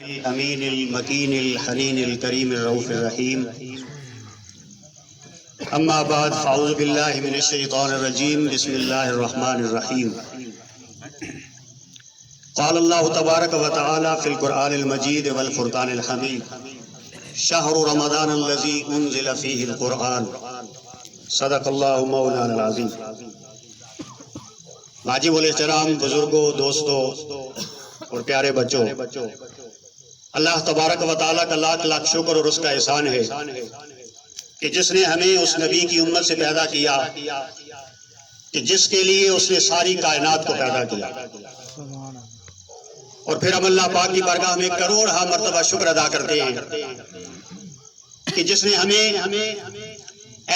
امین المکین الحنین الکریم الرؤوف الرحیم اما بعد فاعوذ باللہ من الشیطان الرجیم بسم اللہ الرحمن الرحیم قال اللہ تبارک و تعالی فی القرآن المجید والفرقان الحمید شہر رمضان الذی انزل فیہ القرآن صدق اللہ مولانا العظیم۔ واجب الاحترام بزرگوں، دوستوں اور پیارے بچوں، اللہ تبارک و تعالیٰ کا لاکھ لاکھ شکر اور اس کا احسان ہے کہ جس نے ہمیں اس نبی کی امت سے پیدا کیا کہ جس کے لیے اس نے ساری کائنات کو پیدا کیا، اور پھر ہم اللہ پاک کی بارگاہ میں کروڑہا مرتبہ شکر ادا کرتے ہیں کہ جس نے ہمیں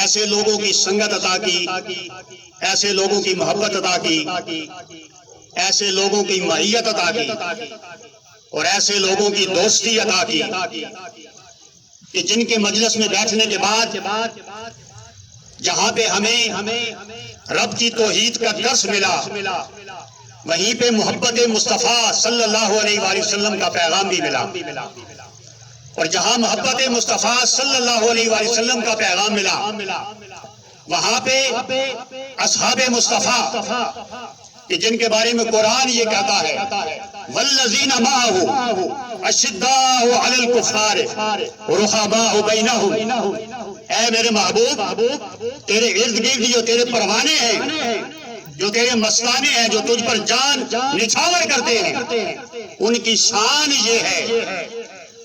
ایسے لوگوں کی سنگت عطا کی، ایسے لوگوں کی محبت عطا کی، ایسے لوگوں کی معیت عطا کی اور ایسے لوگوں کی دوستی عطا کی کہ جن کے مجلس میں بیٹھنے کے بعد جہاں پہ ہمیں رب کی توحید کا درس ملا، وہیں پہ محبت مصطفیٰ صلی اللہ علیہ وآلہ وسلم کا پیغام بھی ملا، اور جہاں محبت مصطفیٰ صلی اللہ علیہ وآلہ وسلم کا پیغام ملا وہاں پہ اصحاب مصطفیٰ کہ جن کے بارے میں قرآن یہ کہتا ہے والذین معہ اشداء علی الکفار رحماء بینہم، اے میرے محبوب تیرے ارد گرد جو تیرے پروانے ہیں، جو تیرے مستانے ہیں، جو تجھ پر جان نچھاور کرتے ہیں، ان کی شان یہ ہے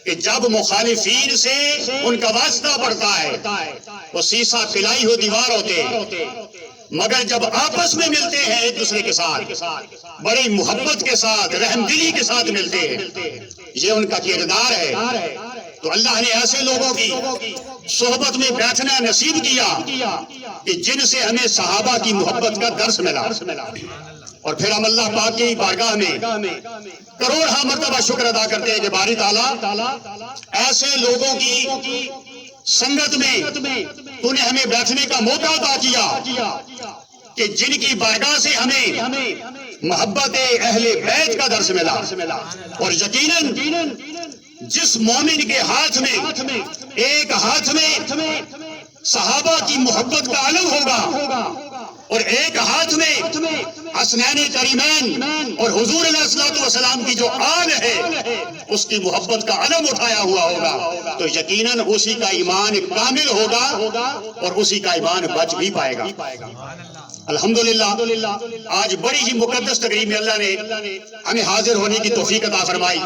کہ جب مخالفین سے ان کا واسطہ پڑتا ہے وہ سیسا پلائی ہو دیوار ہوتے ہیں، مگر جب آپس میں ملتے ہیں ایک دوسرے کے ساتھ بڑی محبت کے ساتھ، رحم دلی کے ساتھ ملتے ہیں، یہ ان کا کردار ہے۔ تو اللہ نے ایسے لوگوں کی صحبت میں بیٹھنا نصیب کیا کہ جن سے ہمیں صحابہ کی محبت کا درس ملا، اور پھر ہم اللہ پاک کی بارگاہ میں کروڑہا مرتبہ شکر ادا کرتے ہیں کہ باری تعالیٰ ایسے لوگوں کی سنگت میں تو نے ہمیں بیٹھنے کا موقع عطا کیا کہ جن کی بارگاہ سے ہمیں محبت اہل بیت کا درس ملا، اور یقیناً جس مومن کے ہاتھ میں ایک ہاتھ میں صحابہ کی محبت کا علم ہوگا اور ایک ہاتھ میں حسنین کریمین اور حضور علیہ الصلوۃ والسلام کی جو آل ہے اس کی محبت کا علم اٹھایا ہوا ہوگا، تو یقیناً اسی کا ایمان کامل ہوگا اور اسی کا ایمان بچ بھی پائے گا۔ الحمدللہ آج بڑی ہی مقدس تقریب میں اللہ نے ہمیں حاضر ہونے کی توفیق عطا فرمائی۔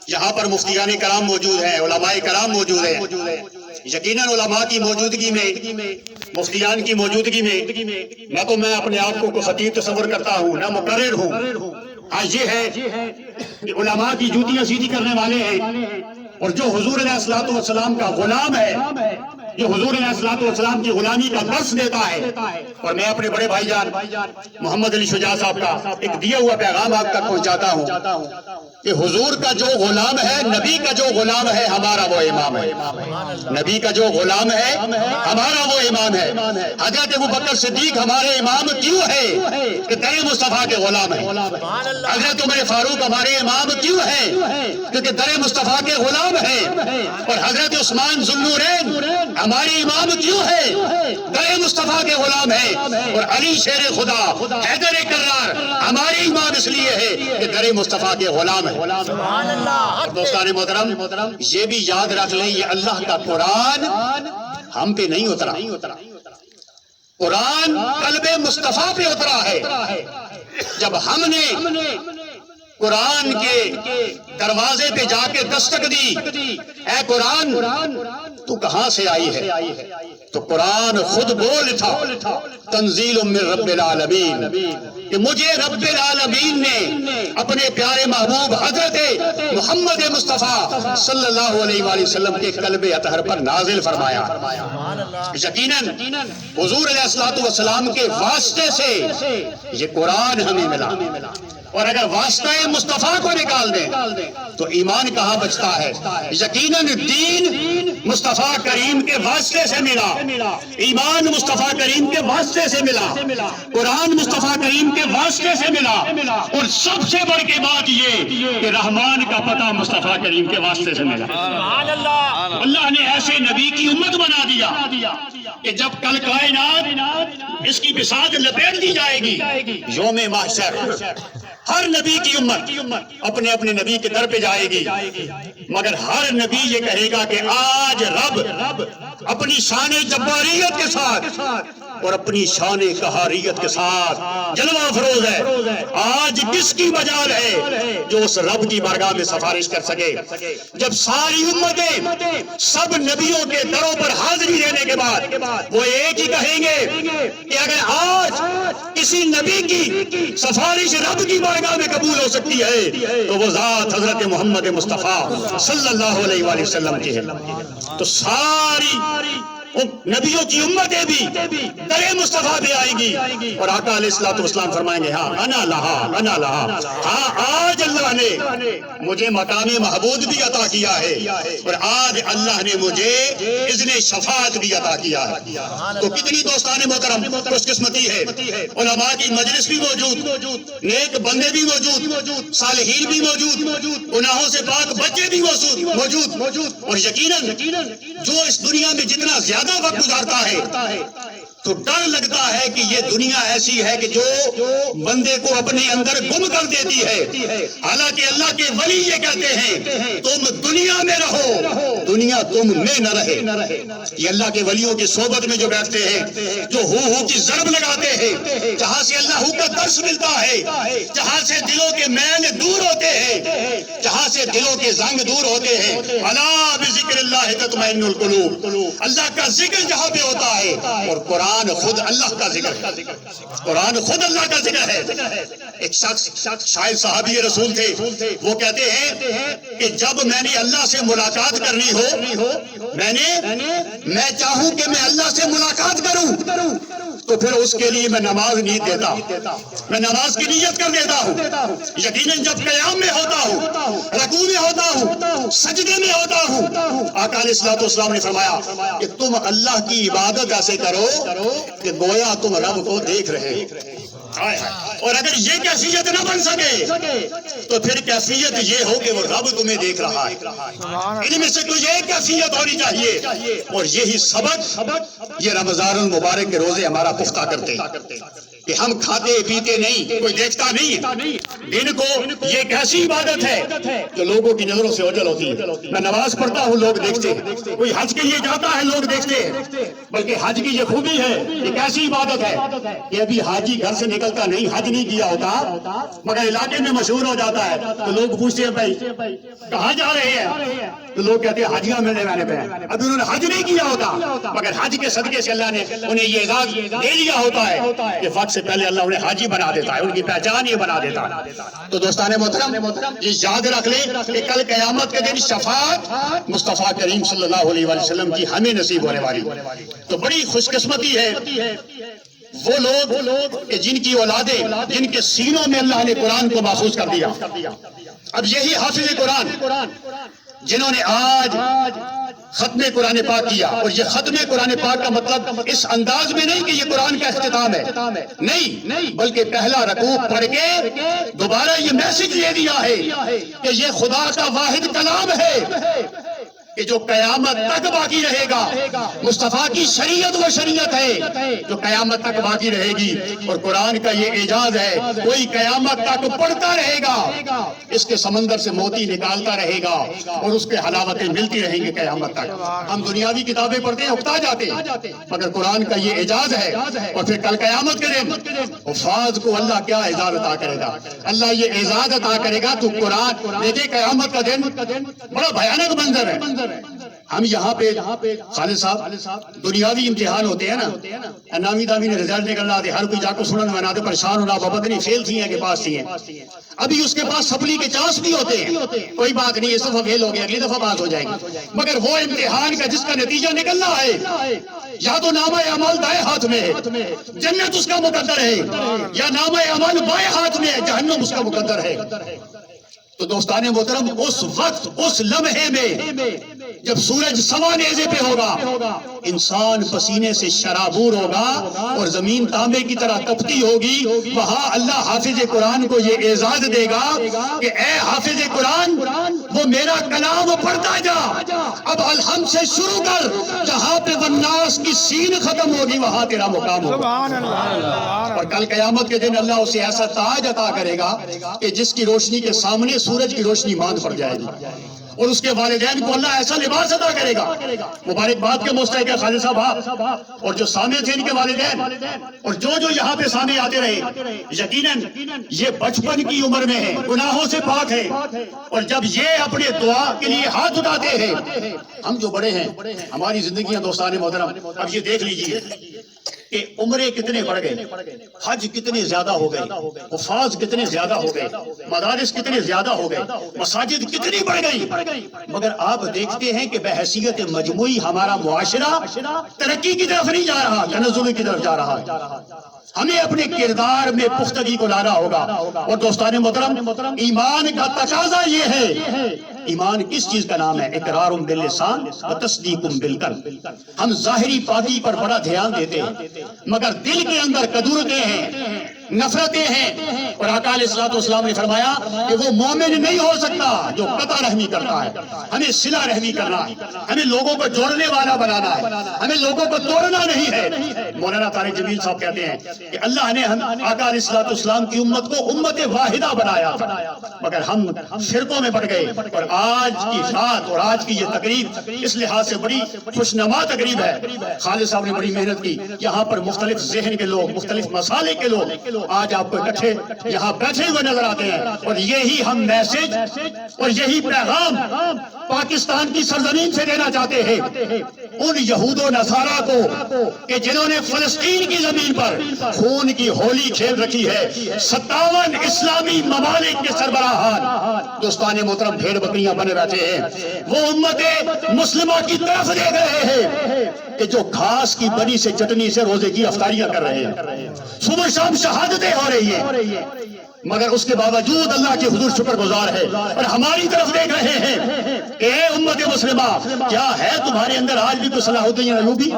یہاں پر مفتیان کرام موجود ہیں، علماء کرام موجود ہیں، یقیناً علماء کی موجودگی میں، مفتیان کی موجودگی میں نہ تو میں اپنے آپ کو خطیب تصور کرتا ہوں، نہ مقرر ہوں۔ آج یہ ہے کہ علماء کی جوتیاں سیدھی کرنے والے ہیں، اور جو حضور علیہ الصلوۃ والسلام کا غلام ہے، جو حضور علیہ الصلوۃ والسلام کی غلامی کا درس دیتا ہے، اور میں اپنے بڑے بھائی جان محمد علی شجاع صاحب کا ایک دیا ہوا پیغام آپ تک پہنچاتا ہوں کہ حضور کا جو غلام ہے، نبی کا جو غلام ہے، ہمارا وہ امام ہے۔ نبی کا جو غلام ہے ہمارا وہ امام ہے۔ حضرت ابوبکر صدیق ہمارے امام کیوں ہے؟ کہ در مصطفیٰ کے غلام ہیں۔ حضرت عمر فاروق ہمارے امام کیوں ہے؟ کیونکہ در مصطفیٰ کے غلام ہیں۔ اور حضرت عثمان ذو النورین ہمارے امام کیوں ہے؟ در مصطفیٰ کے غلام ہیں۔ اور علی شیر خدا حیدر کرار ہمارے امام اس لیے ہے کہ در مصطفیٰ کے غلام ہیں۔ دوستان محترم، یہ بھی یاد رکھ لیں یہ اللہ کا قرآن ہم پہ نہیں اترا، قرآن قلب مصطفیٰ پہ اترا ہے۔ جب ہم نے قرآن کے دروازے پہ جا کے دستک دی، اے قرآن تو کہاں سے آئی ہے؟ تو قرآن خود بول تھا تنزیل من رب العالمین، کہ مجھے رب العالمین نے اپنے پیارے محبوب حضرت محمد مصطفیٰ صلی اللہ علیہ وآلہ وسلم کے قلب اطہر پر نازل فرمایا۔ یقیناً حضور علیہ الصلوۃ والسلام کے واسطے سے یہ قرآن ہمیں ملا۔ اور اگر واسطہ مصطفیٰ کو نکال دیں تو ایمان کہاں بچتا ہے؟ یقیناً دین مصطفیٰ کریم کے واسطے سے ملا، ایمان مصطفیٰ کریم کے واسطے سے ملا، قرآن مصطفیٰ کریم کے واسطے سے ملا، اور سب سے بڑھ کے بات یہ کہ رحمان کا پتہ مصطفیٰ کریم کے واسطے سے ملا۔ اللہ نے ایسے نبی کی امت بنا دیا کہ جب کل کائنات اس کی بساط لپیٹ دی جائے گی، یوم محشر ہر نبی کی امت اپنے اپنے نبی کے در پہ جائے گی، مگر ہر نبی یہ کہے گا کہ آج رب اپنی شان جباریت کے ساتھ اور اپنی شان قہاریت کے ساتھ جلوہ افروز ہے، آج کس کی مجال ہے جو اس رب کی بارگاہ میں سفارش کر سکے؟ جب ساری امتیں سب نبیوں کے دروں پر حاضری دینے کے بعد وہ ایک ہی کہیں گے کہ اگر آج کسی نبی کی سفارش رب کی بارگاہ میں قبول ہو سکتی ہے تو وہ ذات حضرت محمد مصطفیٰ صلی اللہ علیہ وآلہ وسلم کی ہے۔ تو ساری نبیوں کی امتیں بھی در مصطفیٰ پہ آئیں گی اور آقا علیہ الصلوۃ والسلام فرمائیں گے ہاں انا لہا، ہاں آج اللہ نے مجھے مقام محمود بھی عطا کیا ہے اور آج اللہ نے مجھے اذن شفاعت بھی عطا کیا ہے۔ تو کتنی دوستان محترم خوش قسمتی ہے، علماء کی مجلس بھی موجود، نیک بندے بھی موجود، صالحین بھی موجود، گناہوں سے پاک بچے بھی موجود، اور یقیناً جو اس دنیا میں جتنا زیادہ وقت گزارتا ہے تو ڈر لگتا ہے کہ یہ دنیا ایسی ہے کہ جو بندے کو اپنے اندر گم کر دیتی ہے، حالانکہ اللہ کے ولی یہ کہتے ہیں تم دنیا میں رہو، دنیا تم میں نہ رہے۔ یہ اللہ کے ولیوں کی صحبت میں جو بیٹھتے ہیں، جو ہو کی ضرب لگاتے ہیں، جہاں سے اللہ کا درس ملتا ہے، جہاں سے دلوں کے میل دور ہوتے ہیں، جہاں سے دلوں کے زنگ دور ہوتے ہیں، الا بذکر اللہ تطمئن القلوب، اللہ کا ذکر جہاں پہ ہوتا ہے، اور قرآن خود اللہ کا ذکر ہے، قرآن خود اللہ کا ذکر ہے۔ ایک شخص شاید صحابی رسول تھے، وہ کہتے ہیں کہ جب میں نے اللہ سے ملاقات کرنی ہو، میں چاہوں کہ میں اللہ سے ملاقات کروں تو پھر اس کے لیے میں نماز نیت دیتا ہوں، میں نماز کی نیت کر دیتا ہوں۔ یقیناً جب قیام میں ہوتا ہوں، رکوع میں ہوتا ہوں، سجدے میں ہوتا ہوں، آقا علیہ الصلوۃ والسلام نے فرمایا کہ تم اللہ کی عبادت ایسے کرو کہ گویا تم رب کو دیکھ رہے ہو۔ اور اگر یہ کیفیت نہ بن سکے تو پھر کیفیت یہ ہو کہ وہ رب تمہیں دیکھ رہا ہے۔ ان میں سے کوئی ایک کیفیت ہونی چاہیے، اور یہی سبق یہ رمضان المبارک کے روزے ہمارا پختہ کرتے کہ ہم کھاتے پیتے نہیں، کوئی دیکھتا نہیں۔ دن کو یہ ایک ایسی عبادت ہے جو لوگوں کی نظروں سے اوجھل ہوتی ہے۔ میں نماز پڑھتا ہوں، لوگ دیکھتے ہیں، کوئی حج کے لیے جاتا ہے، لوگ دیکھتے ہیں، بلکہ حج کی یہ خوبی ہے، ایک ایسی عبادت ہے کہ ابھی حاجی گھر سے نکلتا نہیں، حج نہیں کیا ہوتا، مگر علاقے میں مشہور ہو جاتا ہے تو لوگ پوچھتے ہیں بھائی کہاں جا رہے ہیں، تو لوگ کہتے ہیں حجیاں ملنے والے پہ، ابھی انہوں نے حج نہیں کیا ہوتا، مگر حج کے صدقے سے اللہ نے انہیں یہ اعزاز دے لیا ہوتا ہے کہ وقت سے پہلے اللہ انہیں حاجی بنا دیتا ہے، ان کی پہچان یہ بنا دیتا ہے۔ تو دوستان محترم یہ یاد رکھ لیں کہ کل قیامت کے دن شفاعت مصطفیٰ کریم صلی اللہ علیہ وآلہ وسلم کی ہمیں نصیب ہونے والی۔ تو بڑی خوش قسمتی ہے وہ لوگ کہ جن کی اولادیں، جن کے سینوں میں اللہ نے قرآن کو محفوظ کر دیا۔ اب یہی حافظ قرآن جنہوں نے آج ختم قرآن پاک کیا، اور یہ ختم قرآن پاک کا مطلب اس انداز میں نہیں کہ یہ قرآن کا اختتام ہے، نہیں، بلکہ پہلا رکوع پڑھ کے دوبارہ یہ میسج دے دیا ہے کہ یہ خدا کا واحد کلام ہے کہ جو قیامت تک باقی رہے گا، مصطفیٰ کی شریعت وہ شریعت ہے جو قیامت تک باقی رہے گی، اور قرآن کا یہ اعجاز ہے کوئی قیامت تک پڑھتا رہے گا، اس کے سمندر سے موتی نکالتا رہے گا اور اس کے حلاوتیں ملتی رہیں گے قیامت تک۔ ہم دنیاوی کتابیں پڑھتے ہیں، اکتا جاتے ہیں، مگر قرآن کا یہ اعجاز ہے، اور پھر کل قیامت کے دن حفاظ کو اللہ کیا اعزاز عطا کرے گا، اللہ یہ اعزاز عطا کرے گا۔ تو قرآن دیکھیں قیامت کا دن بڑا بھیانک منظر ہے، ہم یہاں پہ خالد صاحب دنیاوی امتحان ہوتے ہیں نا، نامی دامی نے رزلٹ نکلنا آتے، ہر کوئی جا کو سنن میں آتے، پریشان ہونا، بابا نہیں فیل تھی ہیں کہ پاس تھی ہیں، ابھی اس کے پاس سپلی کے چانس بھی ہوتے ہیں، کوئی بات نہیں، اس دفعہ فیل ہو گیا، اگلی دفعہ پاس ہو جائے گی، مگر وہ امتحان کا جس کا نتیجہ نکلنا ہے، یا تو نامہ عمل دائیں ہاتھ میں ہے، جنت اس کا مقدر ہے، یا نامہ عمل بائیں ہاتھ میں ہے، جہنم اس کا مقدر ہے۔ تو دوستان محترم، اس وقت، اس لمحے میں جب سورج سوا نیزے پہ ہوگا، انسان پسینے سے شرابور ہوگا اور زمین تانبے کی طرح تپتی ہوگی، وہاں اللہ حافظ قرآن کو یہ اعزاز دے گا کہ اے حافظ قرآن، وہ میرا کلام پڑھتا جا، اب الحمد سے شروع کر، جہاں پہ والناس کی سین ختم ہوگی وہاں تیرا مقام ہوگا۔ اور کل قیامت کے دن اللہ اسے ایسا تاج عطا کرے گا کہ جس کی روشنی کے سامنے سورج کی روشنی ماند پڑ جائے گی، اور اس کے والدین کو اللہ ایسا لباس عطا کرے گا۔ مبارکباد کے مستحق ہے خالد صاحب آپ اور جو سامع تھے ان کے والدین، اور جو یہاں پہ سامنے آتے رہے، یقیناً یہ بچپن کی عمر میں ہے، گناہوں سے پاک ہے، اور جب یہ اپنے دعا کے لیے ہاتھ اٹھاتے ہیں، ہم جو بڑے ہیں، ہماری زندگیاں دوستان محترم، اب یہ دیکھ لیجئے کہ عمریں کتنے بڑھ گئے، حج کتنے زیادہ ہو گئے، حفاظ کتنے زیادہ ہو گئے، مدارس کتنے زیادہ ہو گئے، مساجد کتنی بڑھ گئی، مگر آپ دیکھتے ہیں کہ بحیثیت مجموعی ہمارا معاشرہ ترقی کی طرف نہیں جا رہا، تنزل کی طرف جا رہا ہے۔ ہمیں اپنے کردار میں پختگی کو لانا ہوگا، اور دوستان محترم، ایمان کا تقاضا یہ ہے، ایمان کس چیز کا نام ہے؟ اقرار باللسان و تصدیق بالقلب۔ ہم ظاہری پاکی پر بڑا دھیان دیتے ہیں، مگر دل کے اندر کدورتیں ہیں، نفرتیں ہیں، اور آقا علیہ الصلوۃ والسلام نے فرمایا کہ وہ مومن نہیں ہو سکتا جو قطع رحمی کرتا ہے۔ ہمیں صلہ رحمی کرنا ہے، ہمیں لوگوں کو جوڑنے والا بنانا ہے، ہمیں لوگوں کو توڑنا نہیں ہے۔ مولانا طارق جمیل صاحب کہتے ہیں کہ اللہ نے آقا علیہ الصلوۃ والسلام کی امت کو امت واحدہ بنایا، مگر ہم فرقوں میں بڑھ گئے، اور آج کی رات اور آج کی یہ تقریب اس لحاظ سے بڑی خوشنما تقریب ہے۔ خالد صاحب نے بڑی محنت کی، یہاں پر مختلف ذہن کے لوگ، مختلف مسالے کے لوگ آج آپ کو اکٹھے یہاں بیٹھے ہوئے نظر آتے ہیں، اور یہی ہم میسج اور یہی پیغام پاکستان کی سرزمین سے دینا چاہتے ہیں ان یہود و نصارہ کو کہ جنہوں نے فلسطین کی زمین پر خون کی ہولی کھیل رکھی ہے۔ 57 اسلامی ممالک کے سربراہان دوستان محترم بھیڑ بکریاں بنے بیٹھے ہیں، وہ امت مسلمہ کی طرف دیکھ رہے ہیں کہ جو گھاس کی بنی سے چٹنی سے روزے کی افطاریاں کر رہے ہیں، صبح شام شہادتیں ہو رہی ہیں، مگر اس کے باوجود اللہ کے حضور شکر گزار ہے اور ہماری طرف دیکھ رہے ہیں کہ اے امت مسلمہ، کیا ہے تمہارے اندر آج بھی کوئی صلاح الدین ایوبی؟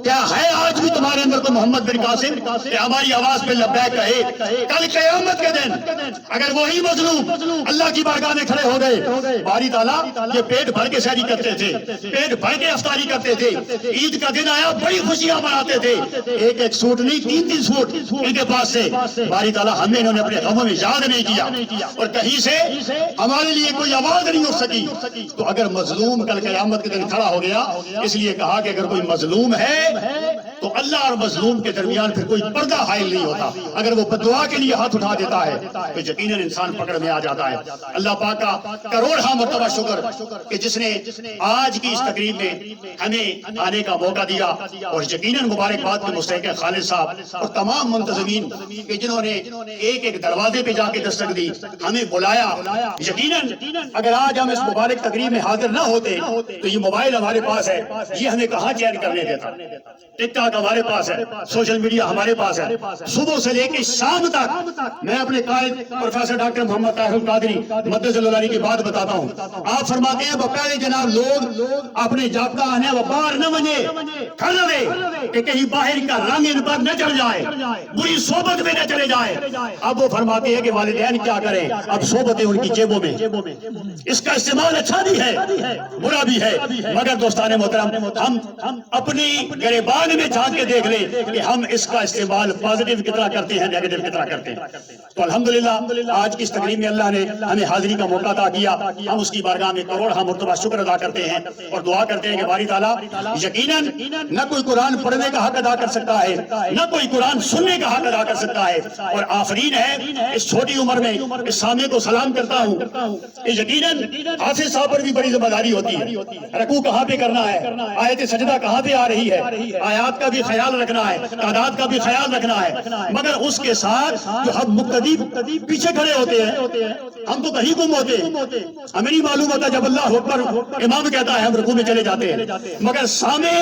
کیا ہے آج بھی تمہارے اندر کوئی محمد بن قاسم کہ ہماری آواز پہ لبیک کہے؟ کل قیامت کے دن اگر وہی مظلوم اللہ کی بارگاہ میں کھڑے ہو گئے، باری تعالیٰ یہ پیٹ بھر کے سحری کرتے تھے، پیٹ بھر کے افطاری کرتے تھے، عید کا دن آیا بڑی خوشیاں مناتے تھے، ایک ایک سوٹ نہیں 3 سوٹ ان کے پاس سے، باری تعالیٰ ہمیں انہوں نے اپنے غموں میں یاد نہیں کیا، اور کہیں سے ہمارے لیے کوئی آواز نہیں اٹھ سکی۔ تو اگر مظلوم کل قیامت کے دن کھڑا ہو گیا، اس لیے کہا کہ اگر کوئی مظلوم ہے تو اللہ اور مظلوم کے درمیان پھر کوئی پردہ حائل نہیں ہوتا، اگر وہ بددعا کے لیے ہاتھ اٹھا دیتا ہے تو یقیناً انسان پکڑ میں آ جاتا ہے۔ اللہ پاک کا کروڑہا مرتبہ شکر کہ جس نے آج کی اس تقریب میں ہمیں آنے کا موقع دیا، اور یقیناً مبارکباد کے مستحق ہے خالد صاحب اور تمام منتظمین کہ جنہوں نے ایک ایک دروازے پہ جا کے دستک دی، ہمیں بلایا۔ یقیناً اگر آج ہم اس مبارک تقریب میں حاضر نہ ہوتے تو یہ موبائل ہمارے پاس ہے، یہ ہمیں کہاں چین کرنے دیتا، ٹک ٹاک ہمارے پاس ہے، سوشل میڈیا ہمارے پاس ہے، صبح سے لے کے شام تک میں اپنے قائد پروفیسر ڈاکٹر محمد طاہر القادری مدثر اللہ علیہ کی بات بتاتا ہوں۔ آپ فرماتے ہیں بقایا جناب لوگ اپنے جابطہ آنے و باہر نہ بنے کھڑ رہے کہ کہیں باہر کا رنگ ان پر نہ چڑھ جائے، بری صحبت میں نہ چلے جائے۔ اب وہ فرماتے ہیں کہ والدین کیا کریں، اب صحبتیں ان کی جیبوں میں، اس کا استعمال اچھا بھی ہے برا بھی ہے، مگر دوستان محترم ہم اپنی گریبان میں جھانک کے دیکھ لیں کہ ہم اس کا استعمال پازیٹیو کتنا کرتے ہیں، نیگیٹو کتنا کرتے ہیں۔ تو الحمدللہ آج کی اس تقریب میں اللہ نے ہمیں حاضری کا موقع عطا کیا، ہم اس کی بارگاہ میں کروڑ مرتبہ شکر ادا کرتے ہیں اور دعا کرتے ہیں کہ باری تعالیٰ یقیناً نہ کوئی قرآن پڑھنے کا حق ادا کر سکتا ہے، نہ کوئی قرآن سننے کا حق ادا کر سکتا ہے، اور آفرین ہے اس چھوٹی عمر میں اس سامع کو سلام کرتا ہوں کہ یقیناً حافظ صاحب پر بھی بڑی ذمہ داری ہوتی ہے، رکوع کہاں پہ کرنا ہے، آیت سجدہ کہاں پہ آ رہی ہے، آیات کا بھی خیال رکھنا ہے، تعداد کا بھی خیال رکھنا ہے، مگر اس کے ساتھ جو ہم مقتدی پیچھے کھڑے ہوتے ہیں ہم تو کہیں گم ہوتے ہیں، ہمیں نہیں معلوم ہوتا جب اللہ اکبر امام کہتا ہے ہم رکوع میں چلے جاتے ہیں، مگر سامع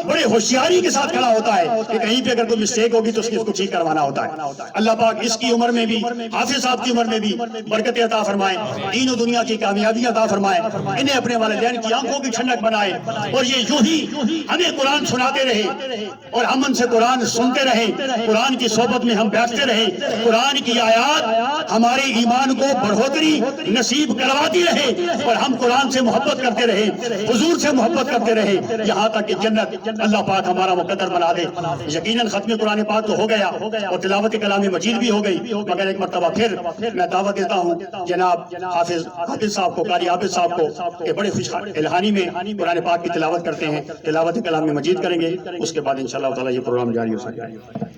بڑے ہوشیاری کے ساتھ کھڑا ہوتا ہے کہ کہیں پہ اگر کوئی مسٹیک ہوگی تو اس کو ٹھیک کروانا ہوتا ہے۔ اللہ پاک اس کی عمر میں بھی، حافظ صاحب کی عمر میں بھی برکت عطا فرمائے، دین و دنیا کی کامیابی عطا فرمائے، انہیں اپنے والدین کی آنکھوں کی ٹھنڈک بنائے، اور یہ یوں ہی ہمیں قرآن سناتے رہے اور ہم ان سے قرآن سنتے رہیں، قرآن کی صحبت میں ہم بیٹھتے رہیں، قرآن کی آیات ہمارے ایمان کو بڑھوتری نصیب کرواتی رہے اور ہم قرآن سے محبت کرتے رہے، حضور سے محبت کرتے رہے، یہاں تک کہ جنت اللہ پاک ہمارا مقدر بنا دے۔ یقیناً ختم قرآن پاک تو ہو گیا اور تلاوت کلام مجید بھی ہو گئی، مگر ایک مرتبہ پھر میں دعوت دیتا ہوں جناب حافظ صاحب کو، قاری حافظ صاحب کو کہ بڑے خوش الہانی میں قرآن پاک کی تلاوت کرتے ہیں، تلاوت کلام مجید کریں گے، اس کے بعد انشاءاللہ تعالی یہ پروگرام جاری ہو سکے گا۔